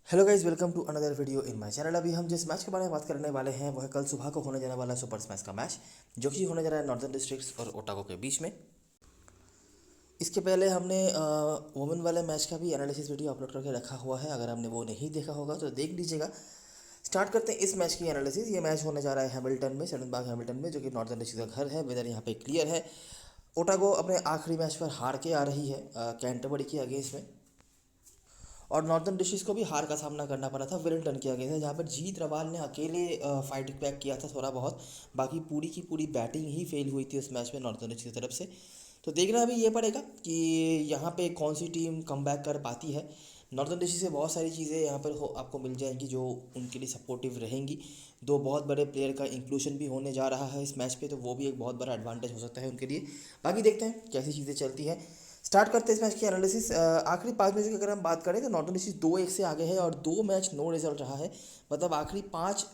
Hello guys, welcome to another video in my channel. अभी हम जिस मैच के बारे में बात करने वाले हैं वो है कल सुबह को होने जाने वाला सुपर स्मैश का मैच, जो कि होने जा रहा है नॉर्दर्न डिस्ट्रिक्ट्स और ओटागो के बीच में। इसके पहले हमने वुमेन वाले मैच का भी एनालिसिस वीडियो अपलोड करके रखा हुआ है, अगर आपने वो नहीं देखा होगा तो देख लीजिएगा। स्टार्ट करते हैं इस मैच की एनालिसिस। ये मैच होने जा रहा है हैमिल्टन में, सेडनबर्ग हैमिल्टन में, जो कि नॉर्दर्न डिस्ट्रिक्ट का घर है। वेदर यहाँ पे क्लियर है। ओटागो अपने आखिरी मैच पर हार के आ रही है कैंटरबरी के अगेंस्ट में, और नॉर्दर्न डिस्ट्रिक्ट्स को भी हार का सामना करना पड़ा था वेलिंगटन के अगेंस्ट, जहाँ पर जीत रवाल ने अकेले फाइट बैक किया था थोड़ा बहुत। बाकी पूरी की पूरी बैटिंग ही फेल हुई थी उस मैच में नॉर्दर्न डिस्ट्रिक्ट की तरफ से। तो देखना अभी ये पड़ेगा कि यहाँ पे कौन सी टीम कम बैक कर पाती है। नॉर्दर्न डिस्ट्रिक्ट से बहुत सारी चीज़ें यहाँ पर आपको मिल जाएंगी जो उनके लिए सपोर्टिव रहेंगी। दो बहुत बड़े प्लेयर का इंक्लूजन भी होने जा रहा है इस मैच पे, तो वो भी एक बहुत बड़ा एडवांटेज हो सकता है उनके लिए। बाकी देखते हैं कैसी चीज़ें चलती हैं। स्टार्ट करते हैं इस मैच की एनालिसिस। आखिरी 5 मैचों की अगर हम बात करें तो नॉर्दर्न डिस्ट्रिक्ट 2-1 से आगे है और 2 मैच नो रिजल्ट रहा है। मतलब आखिरी 5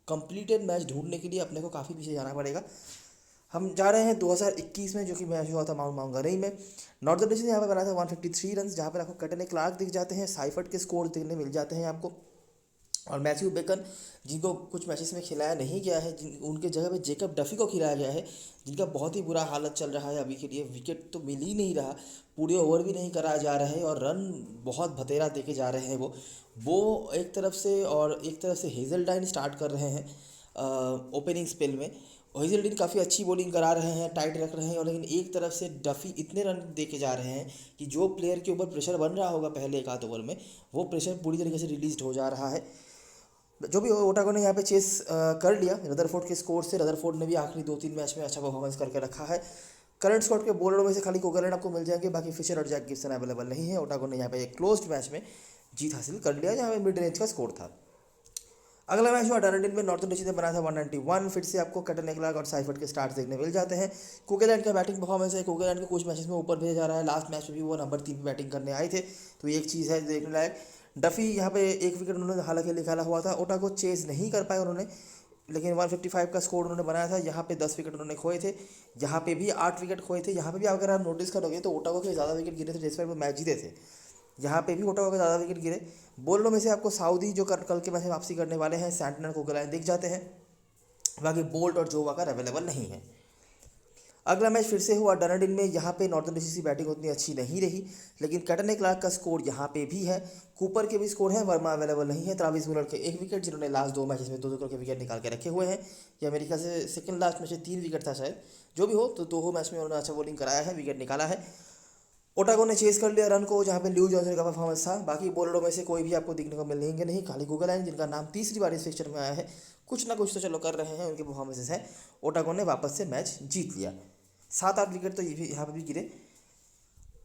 कंप्लीटेड मैच ढूंढने के लिए अपने को काफ़ी पीछे जाना पड़ेगा। हम जा रहे हैं 2021 में, जो कि मैच हुआ था माउंट माउंगानुई में। नॉर्दर्न डिस्ट्रिक्ट यहाँ पे बनाया था 153 रन, जहाँ पर आपको कटने क्लार्क दिख जाते हैं, साइफर्ट के स्कोर देखने मिल जाते हैं आपको, और मैथ्यू बेकन जिनको कुछ मैचेस में खिलाया नहीं गया है, जिन उनके जगह पे जेकब डफी को खिलाया गया है, जिनका बहुत ही बुरा हालत चल रहा है अभी के लिए। विकेट तो मिल ही नहीं रहा, पूरे ओवर भी नहीं कराया जा रहा है, और रन बहुत भतेरा दे के जा रहे हैं वो एक तरफ से, और एक तरफ से हेजलडाइन स्टार्ट कर रहे हैं ओपनिंग स्पेल में। हेजलडीन काफ़ी अच्छी बॉलिंग करा रहे हैं, टाइट रख रहे हैं, और लेकिन एक तरफ से डफी इतने रन दे के जा रहे हैं कि जो प्लेयर के ऊपर प्रेशर बन रहा होगा पहले एक आध ओवर में, वो प्रेशर पूरी तरीके से रिलीज हो जा रहा है। जो भी ओटागो ने यहाँ पे चेस कर लिया रदरफोर्ड के स्कोर से। रदरफोर्ड ने भी आखिरी 2-3 मैच में अच्छा परफॉर्मेंस करके रखा है। करंट स्क्वाड के बॉलरों में से खाली कोगलैंड आपको मिल जाएंगे, बाकी फिशर और जैक गिब्सन अवेलेबल नहीं है। ओटागो ने यहाँ पे एक क्लोज्ड मैच में जीत हासिल कर लिया, जहाँ पे मिड रेंज का स्कोर था। अगला मैच हुआ डनडिन में, नॉर्थन डिस्ट्रिक्ट ने बनाया था 191। फिर से आपको कटन निकला और साइफर्ट के स्टार्ट देखने मिल जाते हैं। कुकेलैंड का बैटिंग परफॉर्मेंस है, कुकेलैंड को कुछ मैचेस में ऊपर भेजा जा रहा है। लास्ट मैच में भी वो नंबर 3 पे बैटिंग करने आए थे, तो ये एक चीज़ है देखने लायक। डफी यहाँ पे एक विकेट उन्होंने हालांकि निकाला हुआ था, ओटा को चेज नहीं कर पाए उन्होंने, लेकिन 155 का स्कोर उन्होंने बनाया था। यहाँ पे 10 विकेट उन्होंने खोए थे, यहाँ पे भी 8 विकेट खोए थे। यहाँ पे भी अगर आप नोटिस करोगे तो ओटागो के ज़्यादा विकेट गिरे थे, जिस पर वो मैच जीते थे। यहाँ पे भी ओटावा के ज़्यादा विकेट गिरे। बॉलरों में से आपको सऊदी जो कल के मैच में वापसी करने वाले हैं, सैंटनर को गलाएं दिख जाते हैं। बाकी बोल्ट और जो वाकर अवेलेबल नहीं है। अगला मैच फिर से हुआ डनडिन में। यहाँ पे नॉर्थन डिस्ट्रिक्ट की बैटिंग उतनी अच्छी नहीं रही, लेकिन कटने क्लार्क का स्कोर यहाँ पे भी है, कूपर के भी स्कोर है, वर्मा अवेलेबल नहीं है। ट्राविस मुलर के 1 विकेट, जिन्होंने लास्ट 2 मैचेस में 2-2 के विकेट निकाल के रखे हुए हैं। या मेरे ख्याल से सेकंड लास्ट मैच में 3 विकेट था शायद, जो भी हो, तो 2 मैच में उन्होंने अच्छा बॉलिंग कराया है, विकेट निकाला है। ओटागो ने चेस कर लिया रन को, जहाँ पे ल्यू जॉनसन का परफॉर्मेंस था। बाकी बॉलरों में से कोई भी आपको दिखने को मिलेंगे नहीं, खाली गूगल है जिनका नाम तीसरी बार इस फिक्चर में आया है। कुछ ना कुछ तो चलो कर रहे हैं, उनके परफॉर्मेंसेस हैं। ओटागो ने वापस से मैच जीत लिया। 7-8 विकेट तो ये भी यहाँ पे भी गिरे।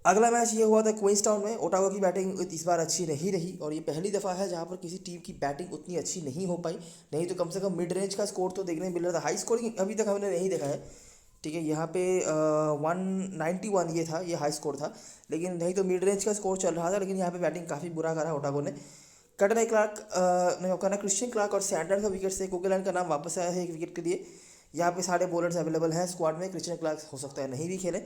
अगला मैच ये हुआ था क्वींसटाउन में। ओटागो की बैटिंग इस बार अच्छी नहीं रही, और ये पहली दफ़ा है जहाँ पर किसी टीम की बैटिंग उतनी अच्छी नहीं हो पाई। नहीं तो कम से कम मिड रेंज का स्कोर तो देखने मिल रहा था, हाई स्कोरिंग अभी तक हमने नहीं देखा है। ठीक है, यहाँ पे 191 ये था, ये हाई स्कोर था, लेकिन नहीं तो मिड रेंज का स्कोर चल रहा था। लेकिन यहाँ पे बैटिंग काफ़ी बुरा करा ओटागो ने। कटने क्लार्क नहीं कहना, क्रिश्चियन क्लार्क और सैंडर का विकेट से कोकेलैंड का नाम वापस आया है 1 विकेट के लिए। यहाँ पे सारे बॉलर्स अवेलेबल हैं स्क्वाड में, क्रिश्चियन क्लार्क हो सकता है नहीं भी खेले।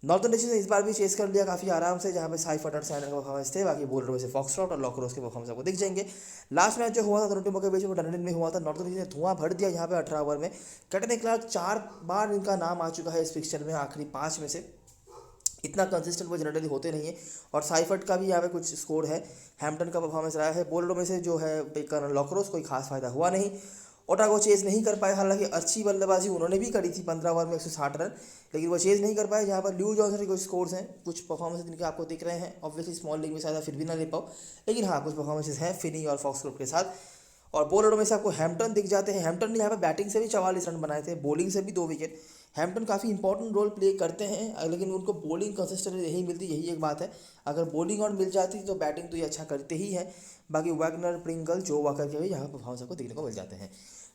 नॉर्थन डिस्ट्रिक्ट ने इस बार भी चेस कर लिया काफ़ी आराम से, जहाँ पे साइफर्ट और सैंडर का परफॉर्मेंस थे। बाकी बॉलर में से फॉक्सट्रॉट और लॉकरोस के परफॉर्मेंस आपको दिख जाएंगे। लास्ट मैच जो हुआ था दोनों टीमों के बीच में, डनडिन में हुआ था। नॉर्थन डिस्ट्रिक्ट ने धुआं भर दिया यहाँ पे 18 ओवर में। कटने क्लार्क 4 बार इनका नाम आ चुका है इस फिक्चर में, आखिरी 5 में से। इतना कंसिस्टेंट वो जनरली होते नहीं है। और साइफर्ट का भी यहाँ पे कुछ स्कोर है। हैम्पटन का परफॉर्मेंस रहा है। बॉलरों में से जो है बेकर लॉकरोस, कोई खास फायदा हुआ नहीं। ओटागो चेज नहीं कर पाए, हालांकि अच्छी बल्लेबाजी उन्होंने भी करी थी 15 ओवर में 160 रन, लेकिन वो चेज नहीं कर पाए। जहाँ पर ल्यू जॉनसन के कुछ स्कोर्स हैं, कुछ परफॉर्मेंस जिनके आपको दिख रहे हैं। ऑब्वियसली स्मॉल लीग में शायद फिर भी ना ले पाओ, लेकिन हाँ कुछ परफॉर्मेंसेज हैं फिनी और फॉक्स ग्रुप के साथ। और बॉलरों में से आपको हैम्पटन दिख जाते हैं। हैम्पटन ने यहाँ पे बैटिंग से भी 44 रन बनाए थे, बॉलिंग से भी 2 विकेट। हैम्पटन काफ़ी इंपॉर्टेंट रोल प्ले करते हैं, लेकिन उनको बॉलिंग कंसिस्टेंट नहीं मिलती, यही एक बात है। अगर बॉलिंग और मिल जाती तो बैटिंग तो ये अच्छा करते ही हैं। बाकी वैगनर, प्रिंगल, जो वाकर के भी यहाँ परफॉर्मेंस आपको देखने को मिल जाते हैं।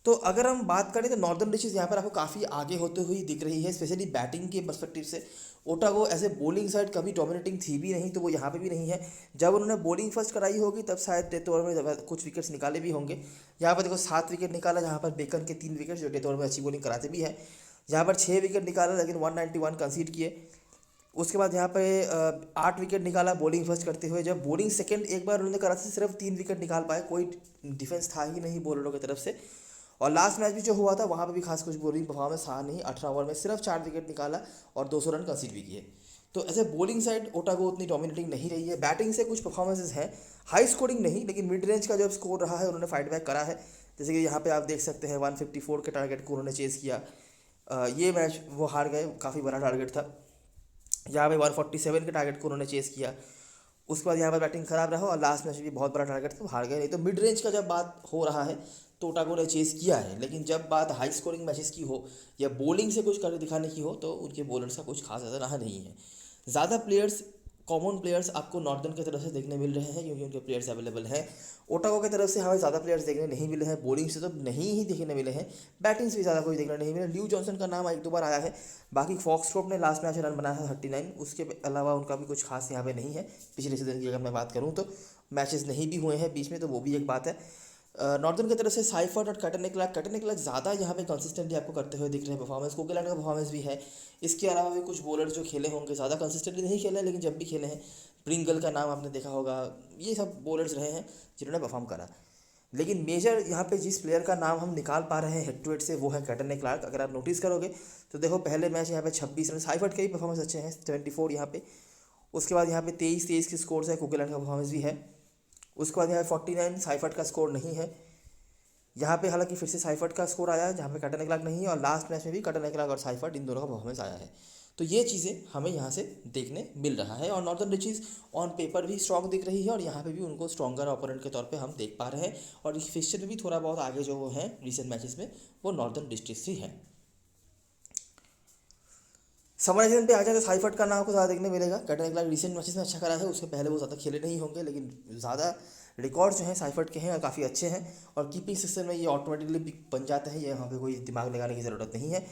तो अगर हम बात करें तो नॉर्दर्न डिस्ट्रिक्ट यहाँ पर आपको काफ़ी आगे होते हुई दिख रही है, स्पेशली बैटिंग के पर्सपेक्टिव से। ओटागो ऐसे बॉलिंग साइड कभी डोमिनेटिंग थी भी नहीं, तो वो यहाँ पे भी नहीं है। जब उन्होंने बॉलिंग फर्स्ट कराई होगी तब शायड डेथ ओवर में कुछ विकेट्स निकाले भी होंगे। यहाँ पर देखो 7 विकेट निकाला, जहाँ पर बेकन के 3 विकेट, जो डेथ ओवर में अच्छी बॉलिंग कराते भी है। यहाँ पर 6 विकेट निकाला, लेकिन 191 कंसीड किए। उसके बाद यहाँ पे 8 विकेट निकाला बॉलिंग फर्स्ट करते हुए। जब बॉलिंग सेकंड एक बार उन्होंने करा था, सिर्फ 3 विकेट निकाल पाए, कोई डिफेंस था ही नहीं बॉलरों की तरफ से। और लास्ट मैच भी जो हुआ था वहाँ पे भी खास कुछ बॉलिंग परफॉर्मेंस था नहीं, 18 ओवर में सिर्फ 4 विकेट निकाला और 200 रन कंसीड भी किए। तो ऐसे बॉलिंग साइड ओटागो उतनी डोमिनेटिंग नहीं रही है। बैटिंग से कुछ परफॉर्मेंसेज हैं, हाई स्कोरिंग नहीं, लेकिन मिड रेंज का जो स्कोर रहा है उन्होंने फाइट बैक करा है। जैसे कि यहाँ पे आप देख सकते हैं 154 के टारगेट को उन्होंने चेज़ किया। ये मैच वो हार गए, काफ़ी बड़ा टारगेट था। यहाँ पे 147 के टारगेट को उन्होंने चेज़ किया। उसके बाद यहाँ पर बैटिंग खराब रहा और लास्ट मैच भी बहुत बड़ा टारगेट था, हार गए। नहीं तो मिड रेंज का जब बात हो रहा है तो ओटागो ने चेज़ किया है, लेकिन जब बात हाई स्कोरिंग मैचेस की हो या बॉलिंग से कुछ कर दिखाने की हो तो उनके बॉलर्स का कुछ खास ज़्यादा रहा नहीं है। ज़्यादा प्लेयर्स, कॉमन प्लेयर्स आपको नॉर्दर्न की तरफ से देखने मिल रहे हैं क्योंकि उनके प्लेयर्स अवेलेबल हैं। ओटागो की तरफ से हमें ज़्यादा प्लेयर्स देखने नहीं मिले हैं, बॉलिंग से तो नहीं ही देखने मिले हैं, बैटिंग से भी ज़्यादा कोई देखने नहीं मिले। ल्यू जॉनसन का नाम एक दो बार आया है, बाकी फॉक्सट्रोप ने लास्ट मैच रन बनाया है 39, उसके अलावा उनका भी कुछ खास यहाँ पे नहीं है। पिछले सीजन की अगर मैं बात करूँ तो मैचेस नहीं भी हुए हैं बीच में, तो वो भी एक बात है। नॉर्दर्न की तरफ से साइफर्ट और कटन निकला ज़्यादा यहाँ पे कंसिस्टेंटली आपको करते हुए दिख रहे हैं परफॉर्मेंस। कोकेलैंड का परफॉर्मेंस भी है। इसके अलावा भी कुछ बॉलर जो खेले होंगे, ज़्यादा कंसिस्टेंटली नहीं खेले लेकिन जब भी खेले हैं, प्रिंगल का नाम आपने देखा होगा, ये सब बॉलर्स रहे हैं जिन्होंने परफॉर्म करा। लेकिन मेजर यहाँ पे जिस प्लेयर का नाम हम निकाल पा रहे हैं हेड टू हेड से वो है कटन-क्लार्क। अगर आप नोटिस करोगे तो देखो पहले मैच यहाँ पे 26 रन, साइफर्ट के ही परफॉर्मेंस अच्छे हैं 74 यहाँ पे। उसके बाद यहाँ पे 23 के स्कोर है, कोकेलैंड का परफॉर्मेंस भी है। उसके बाद यहाँ पे 49 साइफर्ट का स्कोर नहीं है। यहाँ पे हालांकि फिर से साइफर्ट का स्कोर आया है जहाँ पे कटन-क्लार्क नहीं है, और लास्ट मैच में भी कटन-क्लार्क और साइफर्ट इन दोनों का परफॉर्मेंस आया है। तो ये चीज़ें हमें यहाँ से देखने मिल रहा है, और नॉर्दर्न रिचीज़ ऑन पेपर भी स्ट्रॉन्ग दिख रही है और यहाँ पे भी उनको स्ट्रॉन्गर ओपोनेंट के तौर पे हम देख पा रहे हैं। और इस फिक्सचर में भी थोड़ा बहुत आगे जो वो हैं रिसेंट मैचेस में, वो नॉर्दर्न डिस्ट्रिक्ट ही हैं। समराइजेशन पे आ जाए तो साइफर्ट का नाम आपको ज़्यादा देखने मिलेगा। कटन-क्लार्क रिसेंट मैचेस में अच्छा करा है, उसके पहले वो ज़्यादा खेले नहीं होंगे, लेकिन ज़्यादा रिकॉर्ड जो हैं साइफर्ट के हैं और काफ़ी अच्छे हैं। और कीपिंग सिस्टम में ये ऑटोमेटिकली बन जाते हैं, ये यहाँ पे कोई दिमाग लगाने की ज़रूरत नहीं है।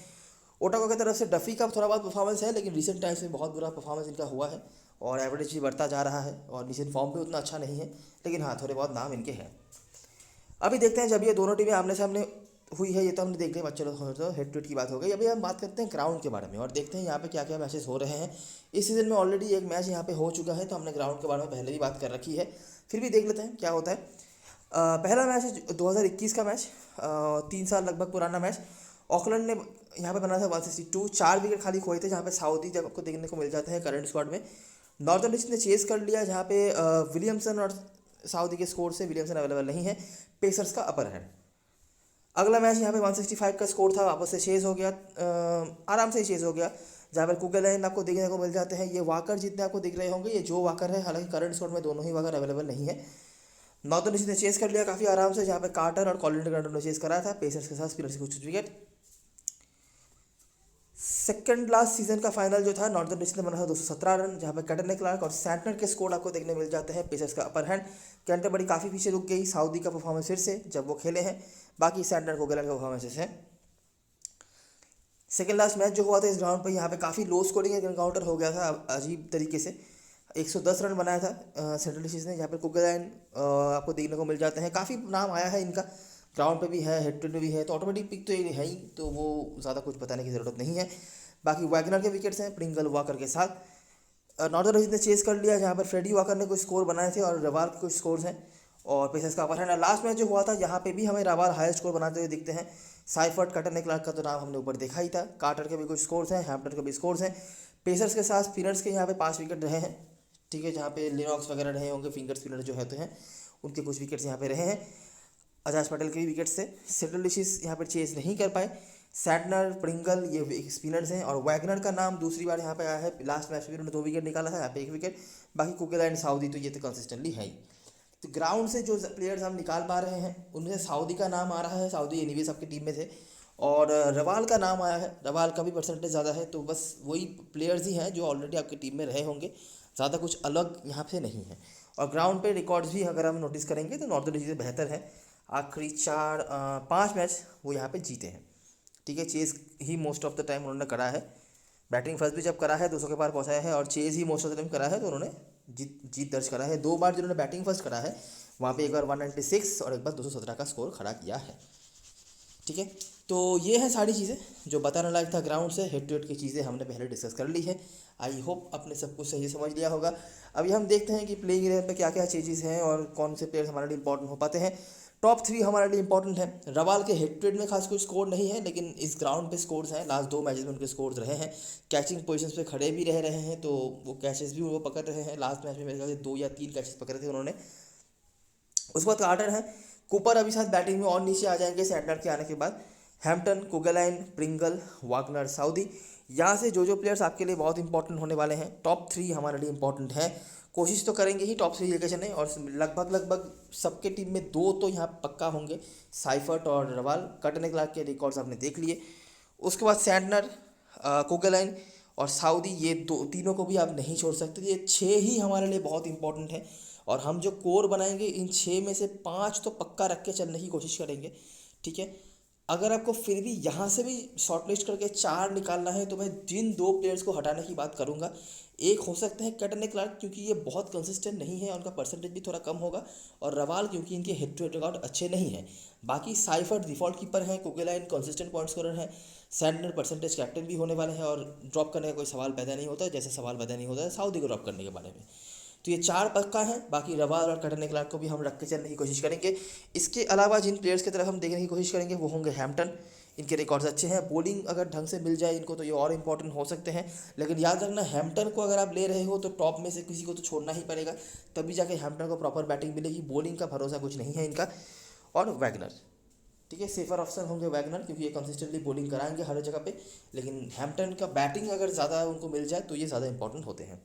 ओटागो की तरफ से डफी का थोड़ा बहुत परफॉर्मेंस है, लेकिन रिसेंट टाइम्स में बहुत बुरा परफॉर्मेंस इनका हुआ है और एवरेज भी बढ़ता जा रहा है, और रिसेंट फॉर्म भी उतना अच्छा नहीं है, लेकिन हाँ थोड़े बहुत नाम इनके हैं। अभी देखते हैं जब ये दोनों टीमें आमने सामने हुई है, ये तो हमने देख लिया, चलो तो हेड टू हेड की बात हो गई। अभी हम बात करते हैं ग्राउंड के बारे में और देखते हैं यहाँ पे क्या क्या मैचेस हो रहे हैं। इस सीज़न में ऑलरेडी एक मैच यहाँ पे हो चुका है, तो हमने ग्राउंड के बारे में पहले ही बात कर रखी है, फिर भी देख लेते हैं क्या होता है। पहला मैच है 2021 का मैच, 3 साल लगभग पुराना मैच। ऑकलैंड ने यहाँ पे बनाया था 162, 4 विकेट खाली खोए थे, जहाँ पे साउदी जब आपको देखने को मिल जाते हैं करंट स्क्वाड में। नॉर्दर्न ईस्ट ने चेस कर लिया, जहाँ पे विलियमसन और साउदी के स्कोर से विलियमसन अवेलेबल नहीं है, पेसर्स का अपर हैंड। अगला मैच यहाँ पे 165 का स्कोर था, वापस से चेज हो गया, आराम से ही चेज हो गया, जहाँ पर कुकेलैंड आपको देखने को मिल जाते हैं। ये वाकर जितने आपको दिख रहे होंगे, ये जो वाकर है, हालांकि करंट स्क्वाड में दोनों ही वाकर अवेलेबल नहीं है। नॉर्दर्न ईस्ट ने चेस कर लिया काफ़ी आराम से, जहाँ पे कार्टर और कॉलिन ग्रांडो ने चेस कराया था पेसर्स के साथ, स्पिनर्स के कुछ विकेट। सेकंड लास्ट सीजन का फाइनल जो था, नॉर्दर्न ईस्ट ने बना था 217 रन, जहाँ पे कटन-क्लार्क और सैंटनर के स्कोर आपको देखने मिल जाते हैं, पेसर्स का अपर हैंड। कैंटरबरी काफ़ी पीछे रुक गई, साउदी का परफॉर्मेंस फिर से जब वो खेले हैं, बाकी सैंटनर कोकेलैंड का परफॉर्मेंसेस हैं। सेकेंड लास्ट मैच जो हुआ था इस ग्राउंड पर, यहाँ पे काफ़ी लो स्कोरिंग एक एनकाउंटर हो गया था अजीब तरीके से। 110 रन बनाया था सेंट्रल डिस्ट्रिक्ट ने, जहाँ पर कोकेलैंड आपको देखने को मिल जाते हैं। काफ़ी नाम आया है इनका, ग्राउंड पे भी है, हेड टू हेड भी है, तो ऑटोमेटिक पिक तो ये है ही, तो वो ज़्यादा कुछ बताने की ज़रूरत नहीं है। बाकी वैगनर के विकेट्स हैं प्रिंगल वाकर के साथ। नॉर्दर्न ईस्ट ने चेस कर लिया, जहाँ पर फ्रेडी वाकर ने कुछ स्कोर बनाए थे और रवाल के कुछ स्कोर्स हैं, और पेसर्स का अपर हैंड। लास्ट मैच जो हुआ था, यहाँ पे भी हमें रवाल हाई स्कोर बनाते हुए दिखते हैं। साइफर्ट कटन-क्लार्क का तो नाम हमने ऊपर देखा ही था, कार्टर के भी कुछ स्कोर्स हैं, हैम्पटन के भी स्कोर्स हैं। पेसर्स के साथ स्पिनर्स के यहाँ पे 5 विकेट रहे हैं, ठीक है, जहाँ पे लिनॉक्स वगैरह रहे होंगे, फिंगर स्पिनर जो होते हैं उनके कुछ विकेट्स यहाँ पे रहे हैं। अजाज पटेल के भी विकेट्स थे। सेंट्रल डिशेस यहाँ पर चेस नहीं कर पाए। सैटनर, प्रिंगल ये स्पिनर्स हैं, और वैगनर का नाम दूसरी बार यहाँ पे आया है। लास्ट मैच में उन्होंने 2 विकेट निकाला था, यहाँ पे 1 विकेट। बाकी कुकेलैंड, साउदी तो ये तो कंसिस्टेंटली है ही। तो ग्राउंड से जो प्लेयर्स हम निकाल पा रहे हैं उनमें साउदी का नाम आ रहा है, साउदी एनीवेज आपकी टीम में थे, और रवाल का नाम आया है, रवाल का भी परसेंटेज ज़्यादा है। तो बस वही प्लेयर्स ही हैं जो ऑलरेडी आपकी टीम में रहे होंगे, ज़्यादा कुछ अलग यहाँ से नहीं है। और ग्राउंड पे रिकॉर्ड्स भी अगर हम नोटिस करेंगे तो नॉर्दर्न चीज़ें बेहतर है। आखिरी 5 मैच वो यहाँ पे जीते हैं, ठीक है। चेस ही मोस्ट ऑफ द टाइम उन्होंने करा है, बैटिंग फर्स्ट भी जब करा है 200 के पार पहुँचाया है, और चेस ही मोस्ट ऑफ द टाइम करा है, तो उन्होंने जीत दर्ज करा है। 2 बार जिन्होंने बैटिंग फर्स्ट करा है, वहाँ पे एक बार 196 और एक बार 217 का स्कोर खड़ा किया है, ठीक है। तो ये है सारी चीज़ें जो बताने लायक था ग्राउंड से। हेड टू हेड की चीज़ें हमने पहले डिस्कस कर ली है। आई होप आपने सब कुछ सही समझ लिया होगा। अभी हम देखते हैं कि प्लेइंग इलेवन पे क्या क्या चेंजेस हैं और कौन से प्लेयर्स हमारे लिए इंपॉर्टेंट हो पाते हैं। टॉप 3 हमारे लिए इंपॉर्टेंट है। रवाल के हेड टू हेड में खास कोई स्कोर नहीं है, लेकिन इस ग्राउंड पे स्कोर्स हैं। लास्ट 2 मैचेस में उनके स्कोर्स रहे हैं। कैचिंग पोजीशंस पे खड़े भी रह रहे हैं, तो वो कैचेस भी वो पकड़ रहे हैं। लास्ट मैच में मेरे ख्याल से 2 या 3 कैचेस पकड़े थे उन्होंने। उसके बाद कार्टर है। कूपर अभी शायद बैटिंग में और नीचे आ जाएंगे सैंटनर के आने के बाद। हैम्पटन, कुगलाइन, प्रिंगल, वागनर, साउदी, यहाँ से जो प्लेयर्स आपके लिए बहुत इंपॉर्टेंट होने वाले हैं। टॉप 3 हमारे लिए इंपॉर्टेंट है। कोशिश तो करेंगे ही टॉप 3 लेकर चलें, और लगभग सबके टीम में 2 तो यहाँ पक्का होंगे, साइफर्ट और रवाल। कटने क्लार्क के रिकॉर्ड्स आपने देख लिए। उसके बाद सैंटनर, कुगलाइन और साउदी, ये तीनों को भी आप नहीं छोड़ सकते। ये 6 ही हमारे लिए बहुत इंपॉर्टेंट है, और हम जो कोर बनाएंगे इन 6 में से 5 तो पक्का रख के चलने की कोशिश करेंगे। ठीक है, अगर आपको फिर भी यहाँ से भी शॉर्टलिस्ट करके 4 निकालना है, तो मैं जिन 2 प्लेयर्स को हटाने की बात करूँगा, एक हो सकते हैं कटने क्लार्क, क्योंकि ये बहुत कंसिस्टेंट नहीं है, उनका परसेंटेज भी थोड़ा कम होगा, और रवाल क्योंकि इनके हेड टू हेड रिकॉर्ड अच्छे नहीं हैं। बाकी साइफर्ट डिफॉल्ट कीपर हैं, कुगलाइन कंसिस्टेंट पॉइंट स्कोरर हैं, सैंटनर परसेंटेज कैप्टन भी होने वाले हैं, और ड्रॉप करने का कोई सवाल पैदा नहीं होता, जैसे सवाल पैदा नहीं होता है साउदी को ड्रॉप करने के बारे में। तो ये 4 पक्का हैं। बाकी रवाल और कटने क्लार्क को भी हम रख के चलने की कोशिश करेंगे। इसके अलावा जिन प्लेयर्स की तरफ हम देखने की कोशिश करेंगे वो होंगे हैम्पटन। इनके रिकॉर्ड्स अच्छे हैं, बॉलिंग अगर ढंग से मिल जाए इनको तो ये और इंपॉर्टेंट हो सकते हैं। लेकिन याद रखना, हैम्पटन को अगर आप ले रहे हो तो टॉप में से किसी को तो छोड़ना ही पड़ेगा, तभी जाके हैम्पटन को प्रॉपर बैटिंग मिलेगी। बॉलिंग का भरोसा कुछ नहीं है इनका। और वैगनर, ठीक है, सेफर ऑप्शन होंगे वैगनर, क्योंकि ये कंसिस्टेंटली बॉलिंग कराएंगे हर जगह पे। लेकिन हैम्पटन का बैटिंग अगर ज़्यादा उनको मिल जाए तो ये ज़्यादा इंपॉर्टेंट होते हैं।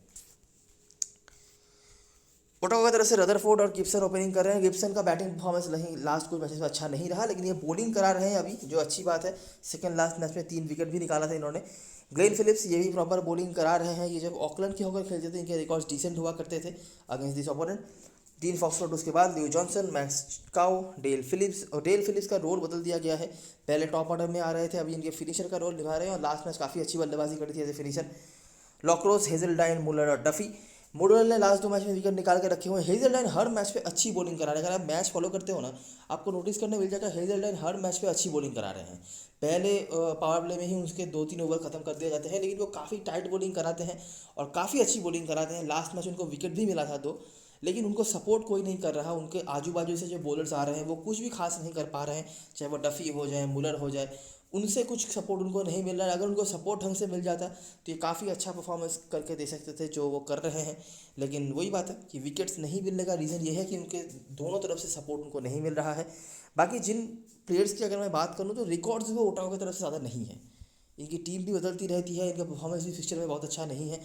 ओटावा की तरफ से रदरफोर्ड और गिब्सन ओपनिंग कर रहे हैं। गिब्सन का बैटिंग परफॉर्मेंस नहीं, लास्ट कुछ मैचेस में अच्छा नहीं रहा, लेकिन ये बॉलिंग करा रहे हैं अभी, जो अच्छी बात है। सेकंड लास्ट मैच में 3 विकेट भी निकाला था इन्होंने। ग्लेन फिलिप्स ये भी प्रॉपर बॉलिंग करा रहे हैं। ये जब ऑकलैंड के होकर खेलते थे, इनके रिकॉर्ड्स डिसेंट हुआ करते थे against this opponent. Dean Foxcroft, उसके बाद ल्यू जॉनसन, मैक्स काउ, डेल फिलिप्स। और डेल फिलिप्स का रोल बदल दिया गया है। पहले टॉप ऑर्डर में आ रहे थे, अभी इनके फिनिशर का रोल निभा रहे हैं, और लास्ट मैच काफ़ी अच्छी बल्लेबाजी करी थी एज ए फिनिशर। लॉक्रोस, हेजलडाइन, मुलर और डफी। मुलर ने लास्ट 2 मैच में विकेट निकाल के रखे हुए हैं। हेजलडाइन हर मैच पे अच्छी बॉलिंग करा रहे हैं। अगर आप मैच फॉलो करते हो ना, आपको नोटिस करने मिल जाएगा हेजलडाइन हर मैच पे अच्छी बॉलिंग करा रहे हैं। पहले पावर प्ले में ही उसके 2-3 ओवर खत्म कर दिए जाते हैं, लेकिन वो काफ़ी टाइट बॉलिंग कराते हैं और काफ़ी अच्छी बॉलिंग कराते हैं। लास्ट मैच उनको विकेट भी मिला था 2, लेकिन उनको सपोर्ट कोई नहीं कर रहा। उनके आजू बाजू से जो बॉलर्स आ रहे हैं वो कुछ भी खास नहीं कर पा रहे हैं, चाहे वो डफ़ी हो जाए, मुलर हो जाए, उनसे कुछ सपोर्ट उनको नहीं मिल रहा है। अगर उनको सपोर्ट ढंग से मिल जाता तो ये काफ़ी अच्छा परफॉर्मेंस करके दे सकते थे, जो वो कर रहे हैं। लेकिन वही बात है कि विकेट्स नहीं मिलने का रीज़न ये है कि उनके दोनों तरफ से सपोर्ट उनको नहीं मिल रहा है। बाकी जिन प्लेयर्स की अगर मैं बात करूँ तो रिकॉर्ड्स वो ओटावा की तरफ से ज़्यादा नहीं है। इनकी टीम भी बदलती रहती है, इनका परफॉर्मेंस भी फिक्चर में बहुत अच्छा नहीं है,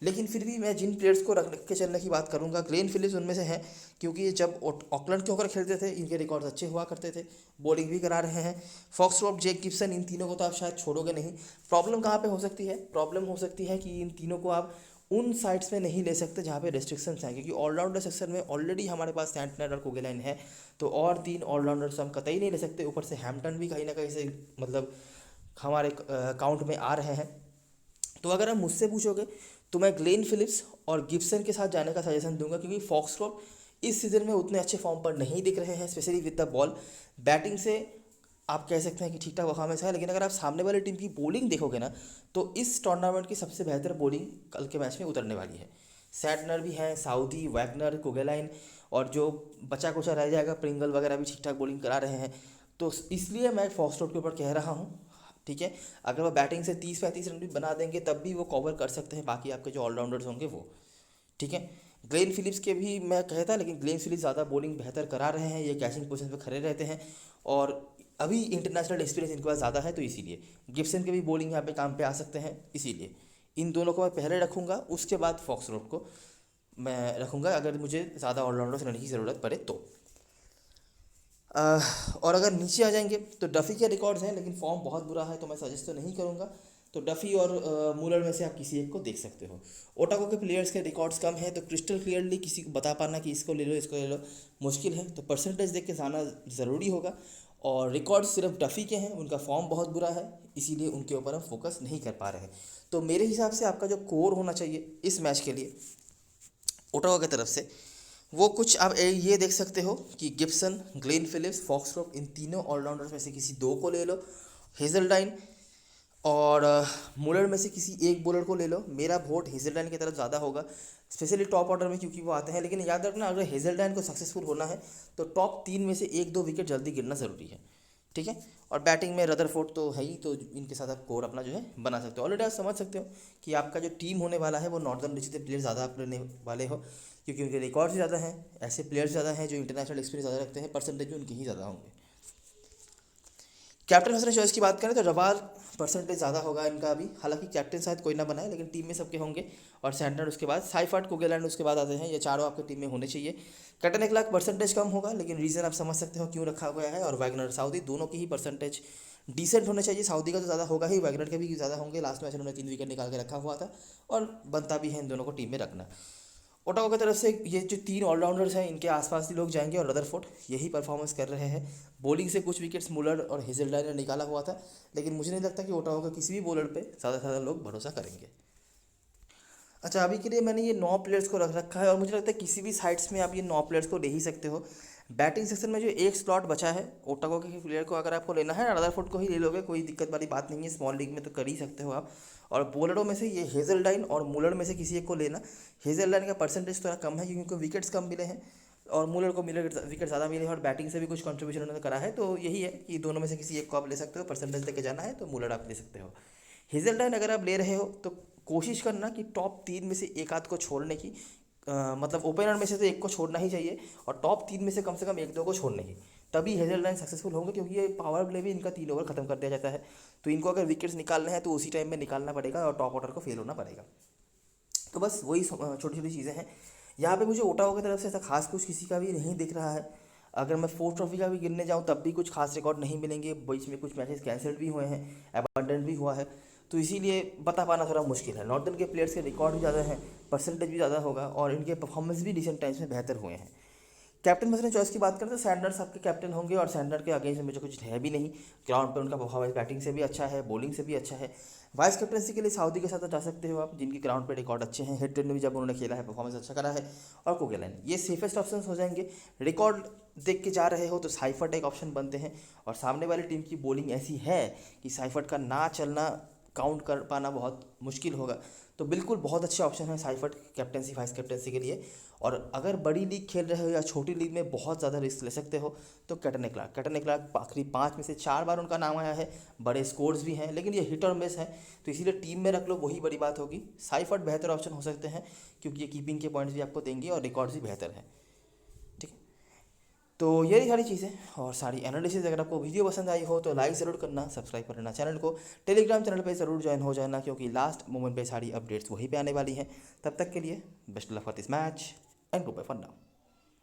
लेकिन फिर भी मैं जिन प्लेयर्स को रख के चलने की बात करूंगा, ग्लेन फिलिप्स उनमें से हैं, क्योंकि जब ऑकलैंड के होकर खेलते थे इनके रिकॉर्ड्स अच्छे हुआ करते थे, बॉलिंग भी करा रहे हैं। फॉक्सट्रॉट, जेक गिब्सन, इन तीनों को तो आप शायद छोड़ोगे नहीं। प्रॉब्लम कहाँ पे हो सकती है? प्रॉब्लम हो सकती है कि इन तीनों को आप उन साइड्स में नहीं ले सकते जहाँ पे रेस्ट्रिक्शंस हैं, क्योंकि ऑलराउंडर सेक्शन में ऑलरेडी हमारे पास सैंटनर और कुगलाइन है, तो और 3 ऑलराउंडर्स हम कतई नहीं ले सकते। ऊपर से हैम्पटन भी कहीं ना कहीं से मतलब हमारे काउंट में आ रहे हैं। तो अगर आप मुझसे पूछोगे तो मैं ग्लेन फिलिप्स और गिब्सन के साथ जाने का सजेशन दूंगा, क्योंकि फॉक्सट्रॉट इस सीज़न में उतने अच्छे फॉर्म पर नहीं दिख रहे हैं, specially with the ball. Batting से आप कह सकते हैं कि ठीक ठाक परफॉर्मेंस है, लेकिन अगर आप सामने वाली टीम की बॉलिंग देखोगे ना, तो इस टूर्नामेंट की सबसे बेहतर बॉलिंग कल के मैच में उतरने वाली है। सैंटनर भी हैं, साउदी, वैगनर, कुगलाइन, और जो बचा कुचा रह जाएगा प्रिंगल वगैरह भी ठीक ठाक बॉलिंग करा रहे हैं। तो इसलिए मैं फॉक्सट्रॉट के ऊपर कह रहा हूँ। ठीक है, अगर वो बैटिंग से 30-35 रन भी बना देंगे तब भी वो कवर कर सकते हैं बाकी आपके जो ऑलराउंडर्स होंगे वो। ठीक है, ग्लेन फिलिप्स के भी मैं कहता, लेकिन ग्लेन फिलिप्स ज़्यादा बॉलिंग बेहतर करा रहे हैं, ये कैचिंग पोजीशन पे खड़े रहते हैं, और अभी इंटरनेशनल एक्सपीरियंस इनके पास ज़्यादा है, तो इसीलिए गिब्सन के भी बॉलिंग यहाँ पे काम पे आ सकते हैं। इसीलिए इन दोनों को मैं पहले रखूँगा, उसके बाद फॉक्सट्रॉट को मैं रखूँगा अगर मुझे ज़्यादा ऑलराउंडर्स रहने की ज़रूरत पड़े तो। और अगर नीचे आ जाएंगे तो डफ़ी के रिकॉर्ड्स हैं, लेकिन फॉर्म बहुत बुरा है, तो मैं सजेस्ट तो नहीं करूँगा। तो डफ़ी और मूलर में से आप किसी एक को देख सकते हो। ओटागो के प्लेयर्स के रिकॉर्ड्स कम हैं, तो क्रिस्टल क्लियरली किसी को बता पाना कि इसको ले लो इसको ले लो मुश्किल है, तो परसेंटेज देख के जाना ज़रूरी होगा। और रिकॉर्ड सिर्फ डफ़ी के हैं, उनका फॉर्म बहुत बुरा है, इसीलिए उनके ऊपर हम फोकस नहीं कर पा रहे हैं। तो मेरे हिसाब से आपका जो कोर होना चाहिए इस मैच के लिए ओटावा की तरफ से, वो कुछ आप ये देख सकते हो कि गिब्सन, ग्लेन फिलिप्स, फॉक्सट्रॉट, इन तीनों ऑलराउंडर्स में से किसी 2 को ले लो। हेजलडाइन और मुलर में से किसी एक बॉलर को ले लो। मेरा वोट हेजलडाइन की तरफ ज़्यादा होगा, स्पेशली टॉप ऑर्डर में, क्योंकि वो आते हैं। लेकिन याद रखना, अगर हेजलडाइन को सक्सेसफुल होना है तो टॉप 3 में से 1-2 विकेट जल्दी गिरना ज़रूरी है, ठीक है। और बैटिंग में रदरफोर्ड तो है ही, तो इनके साथ आप कोर अपना जो है बना सकते हो। ऑलरेडी आप समझ सकते हो कि आपका जो टीम होने वाला है वो नॉर्दर्न डिस्ट्रिक्ट के प्लेयर ज़्यादा आप लेने वाले हो, क्योंकि उनके रिकॉर्ड ज़्यादा हैं, ऐसे प्लेयर्स ज़्यादा हैं जो इंटरनेशनल एक्सपीरियंस ज़्यादा रखते हैं, परसेंटेज भी उनके ही ज़्यादा होंगे। कैप्टन हसन चॉइस की बात करें तो रबार परसेंटेज ज़्यादा होगा इनका अभी, हालांकि कैप्टन शायद कोई ना बनाए, लेकिन टीम में सबके होंगे। और सैंडर उसके बाद, साइफर्ट, कुगेलैंड उसके बाद आते हैं। ये चारों आपकी टीम में होने चाहिए। कैप्टन 1 लाख परसेंटेज कम होगा, लेकिन रीज़न आप समझ सकते हो क्यों रखा गया है। और वैगनर, साउदी, दोनों की ही परसेंटेज डिसेंट होने चाहिए। साउदी का तो ज़्यादा होगा ही, वैगनर के भी ज़्यादा होंगे। लास्ट मैच उन्होंने 3 विकेट निकाल के रखा हुआ था और बनता भी है इन दोनों को टीम में रखना। ओटावा की तरफ से ये जो 3 ऑलराउंडर्स हैं, इनके आसपास ही लोग जाएंगे और रदरफोर्ड यही परफॉर्मेंस कर रहे हैं। बॉलिंग से कुछ विकेट्स मुलर और हेजलडाइन ने निकाला हुआ था, लेकिन मुझे नहीं लगता कि ओटावा का किसी भी बॉलर पे ज़्यादा से ज़्यादा लोग भरोसा करेंगे। अच्छा, अभी के लिए मैंने ये 9 प्लेयर्स को रख रखा है और मुझे लगता है किसी भी साइड्स में आप ये 9 प्लेयर्स को ले ही सकते हो। बैटिंग सेक्शन में जो एक स्लॉट बचा है, ओटागो के प्लेयर को अगर आपको लेना है, रदरफोर्ड को ही ले लोगे, कोई दिक्कत वाली बात नहीं है। स्मॉल लीग में तो कर ही सकते हो आप। और बॉलरों में से ये हेजलडाइन और मुलर में से किसी एक को लेना। हेजलडाइन का परसेंटेज थोड़ा कम है, क्योंकि उनको विकेट्स कम मिले हैं, और मुलर को मिले विकेट ज़्यादा मिले हैं, और बैटिंग से भी कुछ कंट्रीब्यूशन उन्होंने करा है। तो यही है कि दोनों में से किसी एक को आप ले सकते हो। परसेंटेज लेके जाना है तो मुलर आप ले सकते हो। हेजलडाइन अगर आप ले रहे हो तो कोशिश करना कि टॉप 3 में से एक आध को छोड़ने की, मतलब ओपनर में से तो एक को छोड़ना ही चाहिए, और टॉप 3 में से कम 1-2 को छोड़ने की, तभी हेजलडाइन सक्सेसफुल होंगे। क्योंकि ये पावर प्ले भी इनका 3 ओवर खत्म कर दिया जाता है, तो इनको अगर विकेट्स निकालने हैं तो उसी टाइम में निकालना पड़ेगा और टॉप ऑर्डर को फेल होना पड़ेगा। तो बस वही छोटी छोटी चीज़ें हैं। यहाँ पे मुझे ओटावा की तरफ से ऐसा खास कुछ किसी का भी नहीं दिख रहा है। अगर मैं 4 ट्रॉफी का भी गिनने जाऊँ तब भी कुछ खास रिकॉर्ड नहीं मिलेंगे। बीच में कुछ मैचेस कैंसिल भी हुए हैं, अबंडेंट भी हुआ है, तो इसीलिए बता पाना थोड़ा मुश्किल है। नॉर्दर्न के प्लेयर्स के रिकॉर्ड भी ज़्यादा हैं, परसेंटेज भी ज़्यादा होगा, और इनके परफॉर्मेंस भी रिसेंट टाइम्स में बेहतर हुए हैं। कैप्टन मसलन चॉइस की बात करें तो सैंडर्स आपके कैप्टन होंगे, और सैंडर के अगेंस्ट मुझे कुछ है भी नहीं। ग्राउंड पे उनका परफॉर्मेंस बैटिंग से भी अच्छा है, बॉलिंग से भी अच्छा है। वाइस कैप्टनसी के लिए साउदी के साथ जा सकते हो आप, जिनकी ग्राउंड पे रिकॉर्ड अच्छे हैं। हिट में भी जब उन्होंने खेला है परफॉर्मेंस अच्छा करा है। और कुगेलैंड, ये सेफेस्ट ऑप्शन हो जाएंगे। रिकॉर्ड देख के जा रहे हो तो साइफर्ट एक ऑप्शन बनते हैं, और सामने वाली टीम की बॉलिंग ऐसी है कि साइफर्ट का ना चलना, काउंट कर पाना बहुत मुश्किल होगा। तो बिल्कुल बहुत अच्छे ऑप्शन है साइफर्ट कैप्टनसी, वाइस कैप्टनसी के लिए। और अगर बड़ी लीग खेल रहे हो या छोटी लीग में बहुत ज़्यादा रिस्क ले सकते हो तो कैटन क्लार्क आखिरी 5 में से 4 बार उनका नाम आया है। बड़े स्कोर्स भी हैं, लेकिन ये हिट और मिस है, तो इसीलिए टीम में रख लो, वही बड़ी बात होगी। साइफर्ट बेहतर ऑप्शन हो सकते हैं, क्योंकि ये कीपिंग के पॉइंट्स भी आपको देंगे और रिकॉर्ड्स भी बेहतर हैं, ठीक है। तो यही सारी चीज़ें और सारी एनालिसिस, अगर आपको वीडियो पसंद आई हो तो लाइक ज़रूर करना, सब्सक्राइब कर लेना चैनल को। टेलीग्राम चैनल पे ज़रूर ज्वाइन हो जाना, क्योंकि लास्ट मोमेंट पे सारी अपडेट्स वहीं पे आने वाली हैं। तब तक के लिए best luck for this match and goodbye for now.